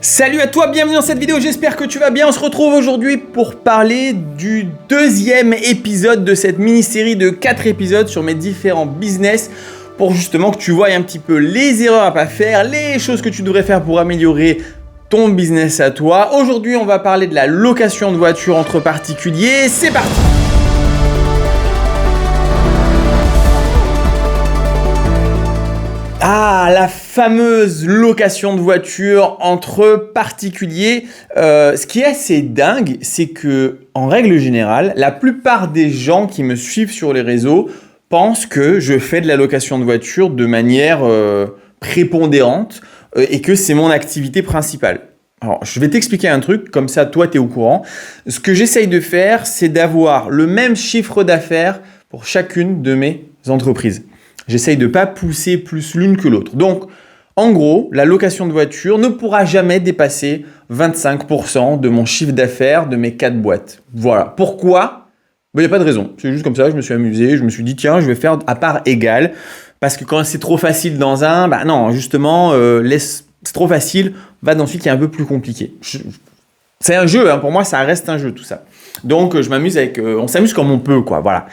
Salut à toi, bienvenue dans cette vidéo, j'espère que tu vas bien. On se retrouve aujourd'hui pour parler du deuxième épisode de cette mini-série de 4 épisodes sur mes différents business pour justement que tu vois un petit peu les erreurs à pas faire, les choses que tu devrais faire pour améliorer ton business à toi. Aujourd'hui, on va parler de la location de voitures entre particuliers. C'est parti! Ah, la fameuse location de voiture entre particuliers. Ce qui est assez dingue, c'est que, en règle générale, la plupart des gens qui me suivent sur les réseaux pensent que je fais de la location de voiture de manière prépondérante et que c'est mon activité principale. Alors, je vais t'expliquer un truc, comme ça, toi, tu es au courant. Ce que j'essaye de faire, c'est d'avoir le même chiffre d'affaires pour chacune de mes entreprises. J'essaye de ne pas pousser plus l'une que l'autre. Donc, en gros, la location de voiture ne pourra jamais dépasser 25% de mon chiffre d'affaires de mes 4 boîtes. Voilà. Pourquoi ? Il n'y a pas de raison. C'est juste comme ça, je me suis amusé, je me suis dit, tiens, je vais faire à part égale. Parce que quand c'est trop facile dans un, non, justement, c'est trop facile, va dans celui qui est un peu plus compliqué. C'est un jeu, pour moi, ça reste un jeu, tout ça. Donc, je m'amuse avec, on s'amuse comme on peut, quoi, voilà.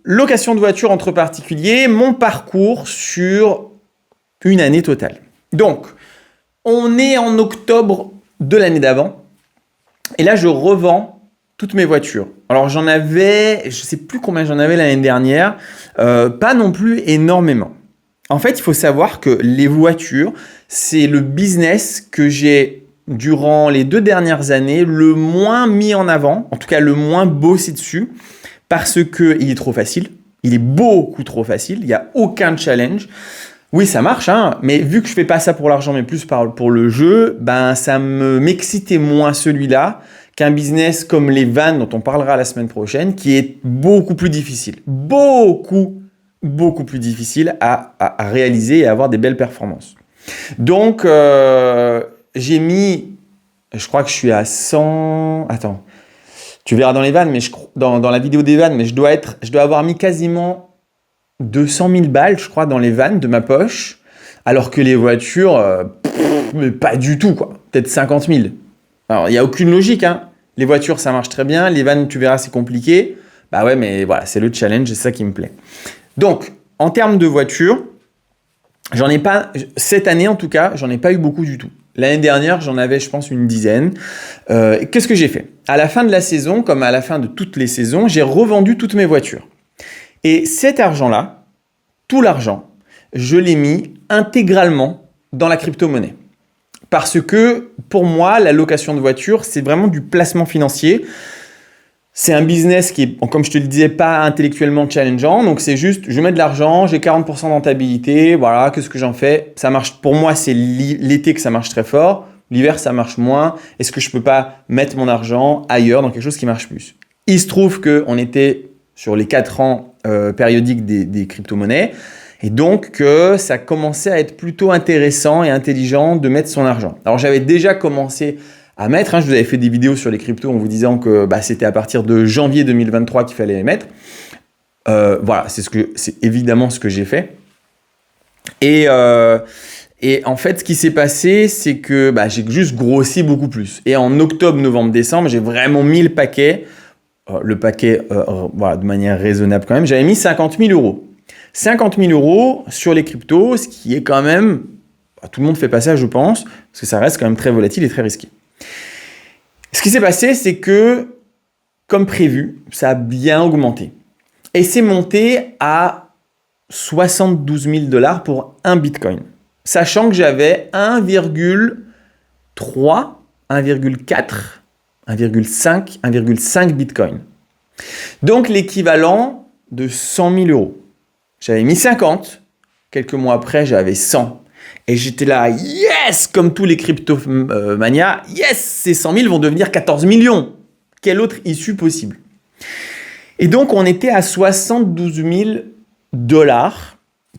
Location de voiture entre particuliers, mon parcours sur une année totale. Donc, on est en octobre de l'année d'avant. Et là, je revends toutes mes voitures. Alors, j'en avais, je ne sais plus combien j'en avais l'année dernière. Pas non plus énormément. En fait, il faut savoir que les voitures, c'est le business que j'ai, durant les 2 dernières années, le moins mis en avant. En tout cas, le moins bossé dessus. Parce qu'il est trop facile, il est beaucoup trop facile, il n'y a aucun challenge. Oui, ça marche, mais vu que je ne fais pas ça pour l'argent, mais plus pour le jeu, ça m'excitait moins celui-là qu'un business comme les vannes dont on parlera la semaine prochaine, qui est beaucoup plus difficile. Beaucoup plus difficile à réaliser et à avoir des belles performances. Donc, j'ai mis, je crois que je suis à 100... Attends. Tu verras dans les vannes, mais dans la vidéo des vannes, mais je dois avoir mis quasiment 200 000 balles, je crois, dans les vannes de ma poche, alors que les voitures, mais pas du tout, quoi. Peut-être 50 000. Alors, il n'y a aucune logique, Les voitures, ça marche très bien. Les vannes, tu verras, c'est compliqué. Bah ouais, mais voilà, c'est le challenge, c'est ça qui me plaît. Donc, en termes de voitures, j'en ai pas, cette année en tout cas, j'en ai pas eu beaucoup du tout. L'année dernière, j'en avais, je pense, une dizaine. Qu'est-ce que j'ai fait ? À la fin de la saison, comme à la fin de toutes les saisons, j'ai revendu toutes mes voitures. Et cet argent-là, tout l'argent, je l'ai mis intégralement dans la crypto-monnaie. Parce que, pour moi, la location de voiture, c'est vraiment du placement financier. C'est un business qui est, comme je te le disais, pas intellectuellement challengeant. Donc, c'est juste, je mets de l'argent, j'ai 40% de rentabilité. Voilà, qu'est-ce que j'en fais ? Ça marche. Pour moi, c'est l'été que ça marche très fort. L'hiver, ça marche moins. Est-ce que je peux pas mettre mon argent ailleurs dans quelque chose qui marche plus ? Il se trouve qu'on était sur les 4 ans périodiques des crypto-monnaies. Et donc, que ça commençait à être plutôt intéressant et intelligent de mettre son argent. Alors, j'avais déjà commencé à mettre. Je vous avais fait des vidéos sur les cryptos en vous disant que c'était à partir de janvier 2023 qu'il fallait les mettre. Voilà, c'est évidemment ce que j'ai fait. Et en fait, ce qui s'est passé, c'est que j'ai juste grossi beaucoup plus. Et en octobre, novembre, décembre, j'ai vraiment mis le paquet. Voilà, de manière raisonnable quand même. J'avais mis 50 000 euros. 50 000 euros sur les cryptos, ce qui est quand même... tout le monde fait pas ça, je pense, parce que ça reste quand même très volatile et très risqué. Ce qui s'est passé, c'est que, comme prévu, ça a bien augmenté. Et c'est monté à 72 000 $ pour un Bitcoin. Sachant que j'avais 1,3, 1,4, 1,5, 1,5 Bitcoin. Donc l'équivalent de 100 000 euros. J'avais mis 50. Quelques mois après, j'avais 100. Et j'étais là, yes, comme tous les cryptomanias, yes, ces 100 000 vont devenir 14 millions. Quelle autre issue possible ? Et donc, on était à 72 000 $,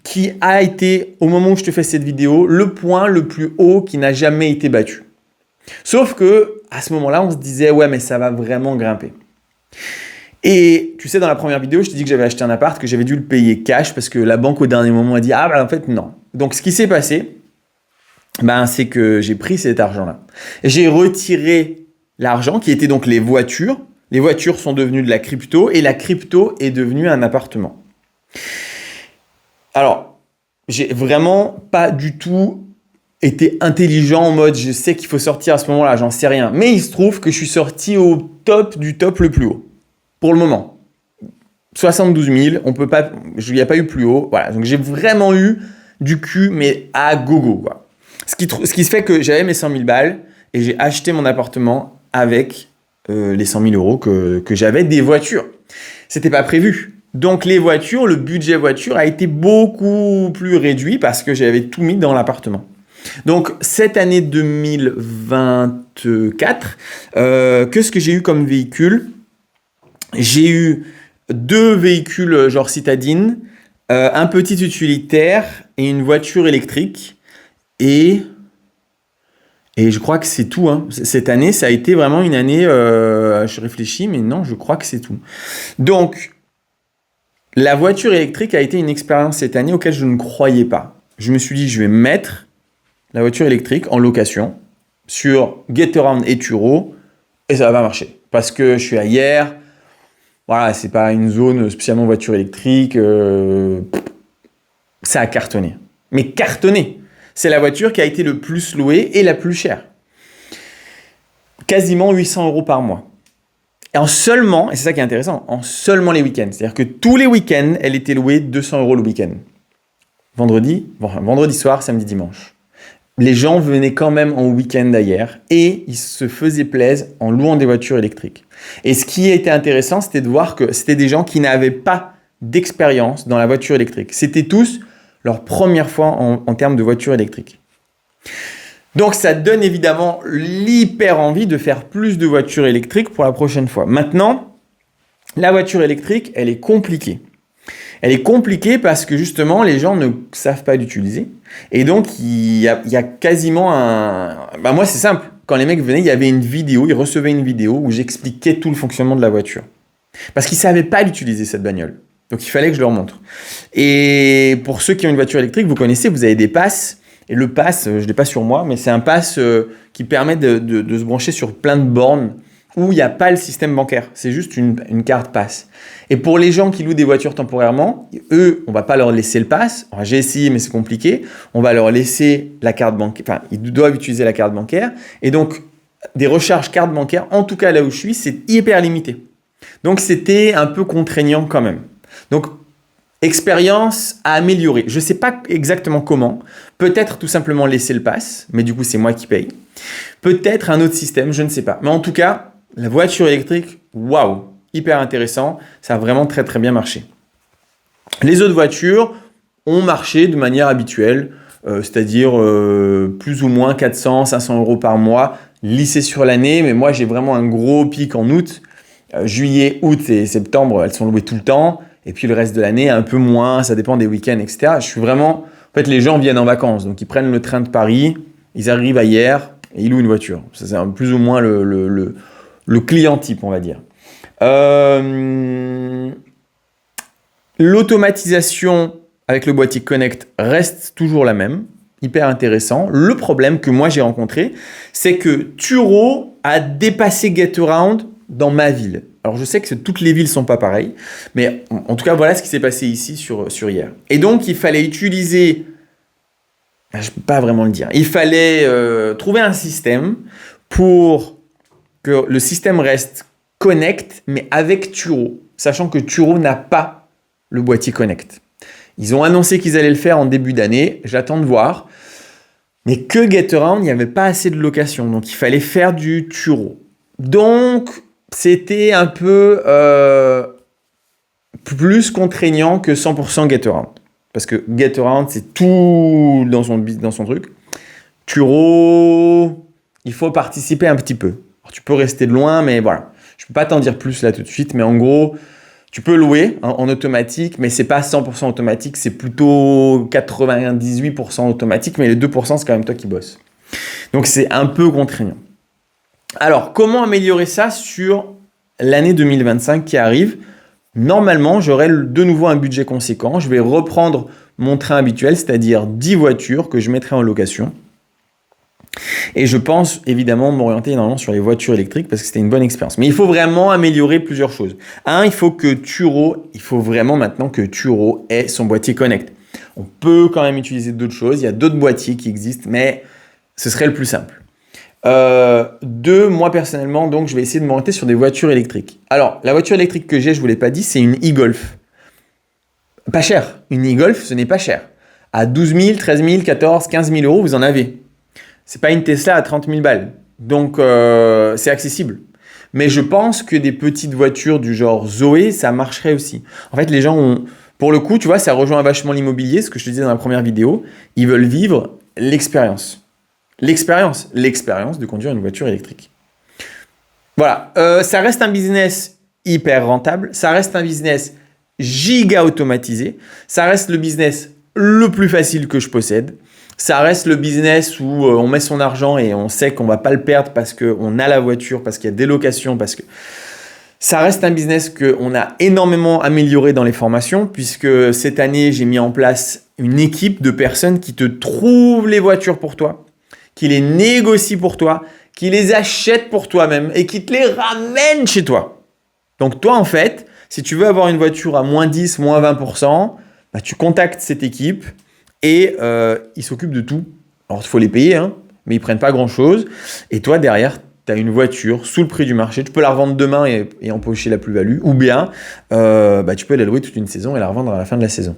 qui a été, au moment où je te fais cette vidéo, le point le plus haut qui n'a jamais été battu. Sauf que, à ce moment-là, on se disait, ouais, mais ça va vraiment grimper. Et tu sais, dans la première vidéo, je t'ai dit que j'avais acheté un appart, que j'avais dû le payer cash parce que la banque, au dernier moment, a dit, en fait, non. Donc, ce qui s'est passé, c'est que j'ai pris cet argent-là. Et j'ai retiré l'argent qui était donc les voitures. Les voitures sont devenues de la crypto et la crypto est devenue un appartement. Alors, j'ai vraiment pas du tout été intelligent en mode je sais qu'il faut sortir à ce moment-là, j'en sais rien. Mais il se trouve que je suis sorti au top du top le plus haut. Pour le moment. 72 000, on peut pas, il n'y a pas eu plus haut. Voilà, donc j'ai vraiment eu du cul, mais à gogo, quoi. Ce qui se fait que j'avais mes 100 000 balles et j'ai acheté mon appartement avec les 100 000 euros que j'avais des voitures. C'était pas prévu. Donc les voitures, le budget voiture a été beaucoup plus réduit parce que j'avais tout mis dans l'appartement. Donc cette année 2024, qu'est-ce que j'ai eu comme véhicule? J'ai eu 2 véhicules genre citadine, un petit utilitaire et une voiture électrique. Et je crois que c'est tout. Hein. Cette année, ça a été vraiment une année... je réfléchis, mais non, je crois que c'est tout. Donc, la voiture électrique a été une expérience cette année auquel je ne croyais pas. Je me suis dit, je vais mettre la voiture électrique en location sur Getaround et Turo et ça va pas marcher. Parce que je suis à Hyères, voilà, c'est pas une zone spécialement voiture électrique. Ça a cartonné. Mais cartonné! C'est la voiture qui a été le plus louée et la plus chère. Quasiment 800 euros par mois. Et et c'est ça qui est intéressant, en seulement les week-ends. C'est-à-dire que tous les week-ends, elle était louée 200 euros le week-end. Vendredi soir, samedi, dimanche. Les gens venaient quand même en week-end d'ailleurs et ils se faisaient plaisir en louant des voitures électriques. Et ce qui était intéressant, c'était de voir que c'était des gens qui n'avaient pas d'expérience dans la voiture électrique. C'était tous leur première fois en termes de voiture électrique. Donc ça donne évidemment l'hyper envie de faire plus de voitures électriques pour la prochaine fois. Maintenant, la voiture électrique, elle est compliquée. Elle est compliquée parce que justement, les gens ne savent pas l'utiliser. Et donc, il y a quasiment moi, c'est simple. Quand les mecs venaient, il y avait une vidéo, ils recevaient une vidéo où j'expliquais tout le fonctionnement de la voiture. Parce qu'ils ne savaient pas l'utiliser, cette bagnole. Donc, il fallait que je leur montre. Et pour ceux qui ont une voiture électrique, vous connaissez, vous avez des passes. Et le pass, je ne l'ai pas sur moi, mais c'est un pass qui permet de se brancher sur plein de bornes où il n'y a pas le système bancaire. C'est juste une carte pass. Et pour les gens qui louent des voitures temporairement, eux, on ne va pas leur laisser le pass. Alors, j'ai essayé, mais c'est compliqué. On va leur laisser la carte bancaire. Enfin, ils doivent utiliser la carte bancaire. Et donc, des recharges carte bancaire, en tout cas là où je suis, c'est hyper limité. Donc, c'était un peu contraignant quand même. Donc, expérience à améliorer. Je ne sais pas exactement comment. Peut-être tout simplement laisser le pass, mais du coup, c'est moi qui paye. Peut-être un autre système, je ne sais pas. Mais en tout cas, la voiture électrique, waouh, hyper intéressant. Ça a vraiment très très bien marché. Les autres voitures ont marché de manière habituelle, c'est-à-dire plus ou moins 400, 500 euros par mois, lissé sur l'année. Mais moi, j'ai vraiment un gros pic en août. Juillet, août et septembre, elles sont louées tout le temps. Et puis le reste de l'année, un peu moins, ça dépend des week-ends, etc. Je suis vraiment... En fait, les gens viennent en vacances. Donc, ils prennent le train de Paris, ils arrivent à Hyères et ils louent une voiture. Ça, c'est plus ou moins le client type, on va dire. L'automatisation avec le boîtier Connect reste toujours la même. Hyper intéressant. Le problème que moi, j'ai rencontré, c'est que Turo a dépassé Getaround dans ma ville. Alors, je sais que toutes les villes ne sont pas pareilles, mais en tout cas, voilà ce qui s'est passé ici sur Hyères. Et donc, il fallait utiliser... je ne peux pas vraiment le dire. Il fallait trouver un système pour que le système reste Connect, mais avec Turo, sachant que Turo n'a pas le boîtier Connect. Ils ont annoncé qu'ils allaient le faire en début d'année. J'attends de voir. Mais que Getaround, il n'y avait pas assez de locations. Donc, il fallait faire du Turo. Donc... c'était un peu plus contraignant que 100% Getaround. Parce que Getaround, c'est tout dans son truc. Turo, il faut participer un petit peu. Alors, tu peux rester de loin, mais voilà. Je ne peux pas t'en dire plus là tout de suite, mais en gros, tu peux louer en automatique, mais ce n'est pas 100% automatique, c'est plutôt 98% automatique, mais les 2%, c'est quand même toi qui bosses. Donc, c'est un peu contraignant. Alors, comment améliorer ça sur l'année 2025 qui arrive ? Normalement, j'aurai de nouveau un budget conséquent. Je vais reprendre mon train habituel, c'est-à-dire 10 voitures que je mettrai en location. Et je pense évidemment m'orienter énormément sur les voitures électriques parce que c'était une bonne expérience. Mais il faut vraiment améliorer plusieurs choses. Il faut vraiment maintenant que Turo ait son boîtier Connect. On peut quand même utiliser d'autres choses. Il y a d'autres boîtiers qui existent, mais ce serait le plus simple. Moi personnellement, donc je vais essayer de m'orienter sur des voitures électriques. Alors, la voiture électrique que j'ai, je ne vous l'ai pas dit, c'est une e-Golf. Pas cher. Une e-Golf, ce n'est pas cher. À 12 000, 13 000, 14 000, 15 000 euros, vous en avez. C'est pas une Tesla à 30 000 balles. Donc, c'est accessible. Mais je pense que des petites voitures du genre Zoé, ça marcherait aussi. En fait, les gens ont... Pour le coup, tu vois, ça rejoint vachement l'immobilier, ce que je te disais dans la première vidéo. Ils veulent vivre l'expérience. L'expérience de conduire une voiture électrique. Voilà. Ça reste un business hyper rentable. Ça reste un business giga automatisé. Ça reste le business le plus facile que je possède. Ça reste le business où on met son argent et on sait qu'on ne va pas le perdre parce qu'on a la voiture, parce qu'il y a des locations, parce que ça reste un business qu'on a énormément amélioré dans les formations puisque cette année, j'ai mis en place une équipe de personnes qui te trouvent les voitures pour toi, qui les négocient pour toi, qui les achètent pour toi-même et qui te les ramènent chez toi. Donc toi, en fait, si tu veux avoir une voiture à moins 10, moins 20%, bah, tu contactes cette équipe et ils s'occupent de tout. Alors, il faut les payer, mais ils ne prennent pas grand-chose. Et toi, derrière, tu as une voiture sous le prix du marché. Tu peux la revendre demain et empocher la plus-value. Ou bien, tu peux la louer toute une saison et la revendre à la fin de la saison.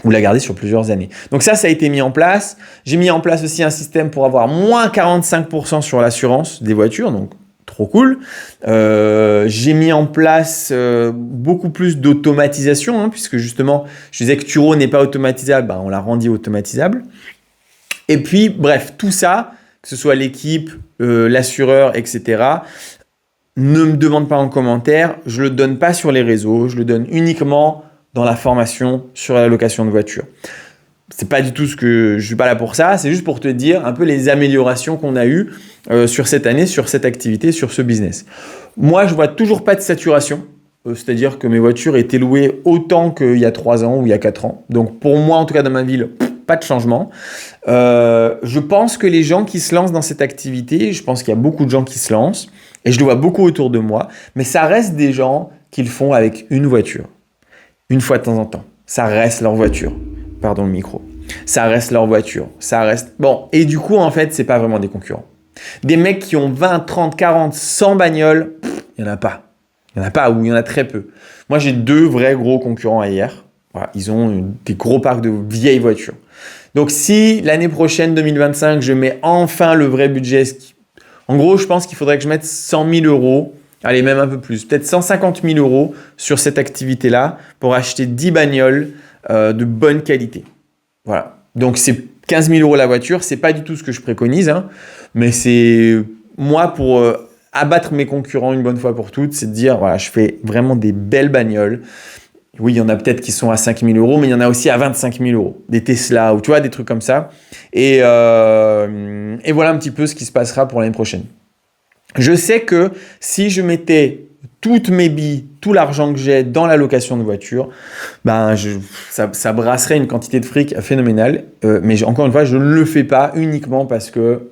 Ou la garder sur plusieurs années. Donc ça a été mis en place. J'ai mis en place aussi un système pour avoir moins 45% sur l'assurance des voitures. Donc, trop cool. J'ai mis en place beaucoup plus d'automatisation, puisque justement, je disais que Turo n'est pas automatisable, on l'a rendu automatisable. Et puis, bref, tout ça, que ce soit l'équipe, l'assureur, etc., ne me demande pas en commentaire, je ne le donne pas sur les réseaux, je le donne uniquement dans la formation sur la location de voiture. C'est pas du tout je suis pas là pour ça, c'est juste pour te dire un peu les améliorations qu'on a eues sur cette année, sur cette activité, sur ce business. Moi, je vois toujours pas de saturation, c'est-à-dire que mes voitures étaient louées autant qu'il y a 3 ans ou il y a 4 ans. Donc pour moi, en tout cas dans ma ville, pas de changement. Je pense que les gens qui se lancent dans cette activité, je pense qu'il y a beaucoup de gens qui se lancent et je le vois beaucoup autour de moi, mais ça reste des gens qui le font avec une voiture, une fois de temps en temps. Ça reste leur voiture. Pardon le micro. Ça reste leur voiture. Ça reste... Bon, et du coup, en fait, c'est pas vraiment des concurrents. Des mecs qui ont 20, 30, 40, 100 bagnoles, il n'y en a pas. Il n'y en a pas ou il y en a très peu. Moi, j'ai 2 vrais gros concurrents hier. Voilà, ils ont des gros parcs de vieilles voitures. Donc, si l'année prochaine, 2025, je mets enfin le vrai budget, en gros, je pense qu'il faudrait que je mette 100 000 euros, allez, même un peu plus, peut-être 150 000 euros sur cette activité-là pour acheter 10 bagnoles de bonne qualité. Voilà. Donc, c'est 15 000 euros la voiture. C'est pas du tout ce que je préconise, mais c'est moi pour abattre mes concurrents une bonne fois pour toutes, c'est de dire, voilà, je fais vraiment des belles bagnoles. Oui, il y en a peut-être qui sont à 5 000 euros, mais il y en a aussi à 25 000 euros. Des Tesla ou tu vois, des trucs comme ça. Et voilà un petit peu ce qui se passera pour l'année prochaine. Je sais que si je mettais toutes mes billes, tout l'argent que j'ai dans la location de voiture, ça brasserait une quantité de fric phénoménale. Mais encore une fois, je ne le fais pas uniquement parce que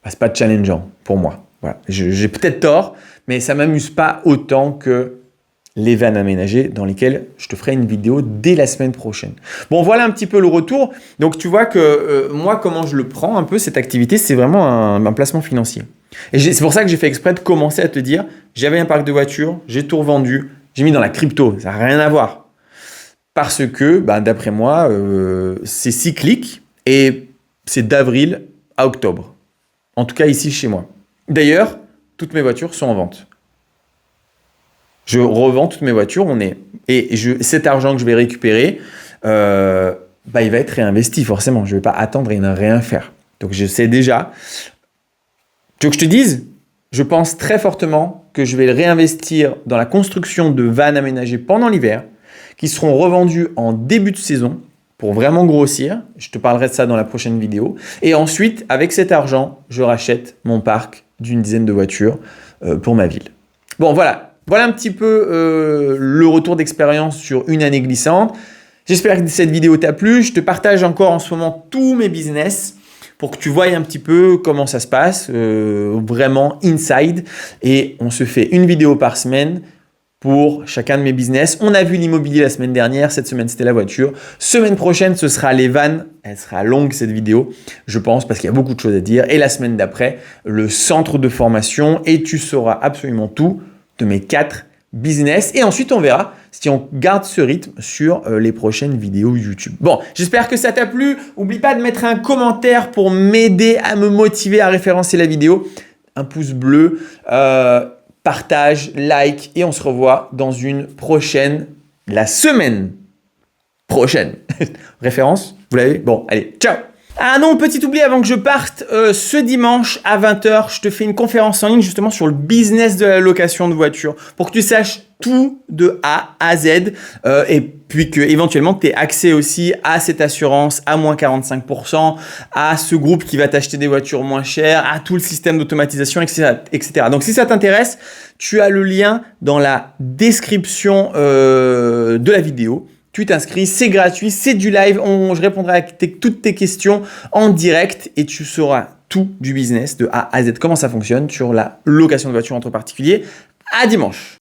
c'est pas challengeant pour moi. Voilà. J'ai peut-être tort, mais ça m'amuse pas autant que les vannes aménagées dans lesquelles je te ferai une vidéo dès la semaine prochaine. Bon, voilà un petit peu le retour. Donc, tu vois que moi, comment je le prends un peu, cette activité, c'est vraiment un placement financier. Et c'est pour ça que j'ai fait exprès de commencer à te dire, j'avais un parc de voitures, j'ai tout revendu, j'ai mis dans la crypto, ça n'a rien à voir. Parce que, d'après moi, c'est cyclique et c'est d'avril à octobre. En tout cas, ici, chez moi. D'ailleurs, toutes mes voitures sont en vente. Je revends toutes mes voitures, cet argent que je vais récupérer, il va être réinvesti forcément. Je ne vais pas attendre et ne rien faire. Donc, je sais déjà. Tu veux que je te dise? Je pense très fortement que je vais le réinvestir dans la construction de vannes aménagées pendant l'hiver, qui seront revendues en début de saison pour vraiment grossir. Je te parlerai de ça dans la prochaine vidéo. Et ensuite, avec cet argent, je rachète mon parc d'une dizaine de voitures pour ma ville. Bon, voilà. Voilà un petit peu le retour d'expérience sur une année glissante. J'espère que cette vidéo t'a plu. Je te partage encore en ce moment tous mes business pour que tu voies un petit peu comment ça se passe, vraiment inside. Et on se fait une vidéo par semaine pour chacun de mes business. On a vu l'immobilier la semaine dernière, cette semaine c'était la voiture. Semaine prochaine, ce sera les vannes. Elle sera longue cette vidéo, je pense, parce qu'il y a beaucoup de choses à dire. Et la semaine d'après, le centre de formation et tu sauras absolument tout de mes 4 business. Et ensuite, on verra si on garde ce rythme sur les prochaines vidéos YouTube. Bon, j'espère que ça t'a plu. N'oublie pas de mettre un commentaire pour m'aider à me motiver à référencer la vidéo. Un pouce bleu. Partage, like et on se revoit dans une prochaine, la semaine prochaine. Référence, vous l'avez? Bon, allez, ciao! Ah non, petit oubli avant que je parte, ce dimanche à 20h, je te fais une conférence en ligne justement sur le business de la location de voiture pour que tu saches tout de A à Z et puis que éventuellement tu aies accès aussi à cette assurance à moins 45%, à ce groupe qui va t'acheter des voitures moins chères, à tout le système d'automatisation, etc., etc. Donc si ça t'intéresse, tu as le lien dans la description de la vidéo. Tu t'inscris, c'est gratuit, c'est du live, je répondrai à toutes tes questions en direct et tu sauras tout du business de A à Z, comment ça fonctionne sur la location de voiture entre particuliers. À dimanche.